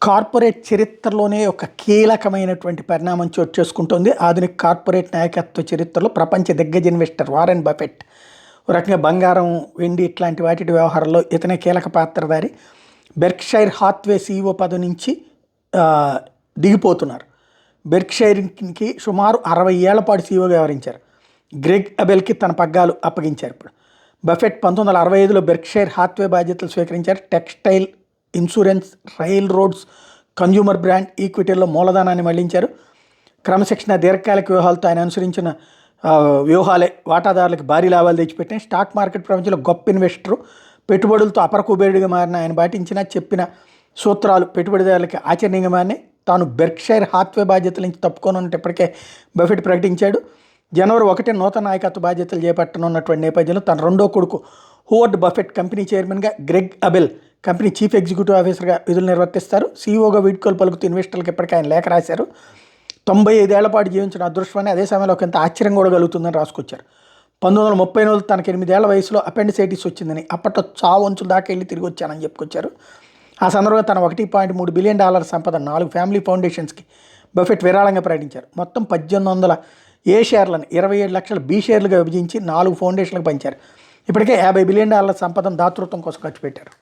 Corporate చరిత్రలోనే ఒక కీలకమైనటువంటి పరిణామం చోటు చేసుకుంటోంది. ఆధునిక కార్పొరేట్ నాయకత్వ చరిత్రలో ప్రపంచ దిగ్గజ ఇన్వెస్టర్ వారెన్ బఫెట్ ఒక రకంగా బంగారం, వెండి ఇట్లాంటి వాటి వ్యవహారంలో ఇతనే కీలక పాత్రధారి. బెర్క్షైర్ హాత్వే సీఈఓ పదవి నుంచి ఆ, దిగిపోతున్నారు. బెర్క్షైర్కి సుమారు 60 ఏళ్ల పాటు సీఈఓగా వ్యవహరించారు. గ్రెగ్ అబెల్కి తన పగ్గాలు అప్పగించారు. ఇప్పుడు బఫెట్ 1965లో బెర్క్షైర్ హాత్వే బాధ్యతలు స్వీకరించారు. Textile, insurance, rail roads, consumer brand ఈక్విటీల్లో మూలధనాన్ని మళ్లించారు. క్రమశిక్షణ, దీర్ఘకాలిక వ్యూహాలతో ఆయన అనుసరించిన వ్యూహాలే వాటాదారులకు భారీ లాభాలు తెచ్చిపెట్టినాయి. స్టాక్ మార్కెట్ ప్రపంచంలో గొప్ప ఇన్వెస్టరు, పెట్టుబడులతో అపర కుబేరుడిగా మారిన ఆయన పాటించిన చెప్పిన సూత్రాలు పెట్టుబడిదారులకి ఆచరణీయంగా మారినాయి. తాను బెర్క్షైర్ హాత్వే బాధ్యతల నుంచి తప్పుకోనున్నట్టు ఇప్పటికే బఫెట్ ప్రకటించాడు. జనవరి 1 నూతన నాయకత్వ బాధ్యతలు చేపట్టనున్నటువంటి నేపథ్యంలో తన రెండో కొడుకు హోవర్డ్ బఫెట్ కంపెనీ చైర్మన్గా, Greg Abel company chief executive ఆఫీసర్గా విధులు నిర్వర్తిస్తారు. సీఈఓగా వీడ్కోలు పలుకుతూ ఇన్వెస్టర్లకు ఇప్పటికే ఆయన లేఖ రాశారు. 95 ఏళ్ల పాటు జీవించిన అదృష్టమని, అదే సమయంలో కొంత ఆశ్చర్యం కూడా కలుగుతుందని రాసుకొచ్చారు. 1930లో తనకు 8 ఏళ్ల వయసులో అపెండిసైటిస్ వచ్చిందని, అప్పట్లో చావు అంచుల దాకా వెళ్ళి తిరిగి వచ్చానని చెప్పుకొచ్చారు. ఆ సందర్భంగా తన $1.3 బిలియన్ సంపద 4 ఫ్యామిలీ ఫౌండేషన్స్కి బఫెట్ విరాళంగా ప్రకటించారు. మొత్తం 1800 ఏ షేర్లను 27 లక్షల బి షేర్లుగా విభజించి 4 ఫౌండేషన్లకు పంచారు. ఇప్పటికే $50 బిలియన్ సంపదను దాతృత్వం కోసం ఖర్చు పెట్టారు.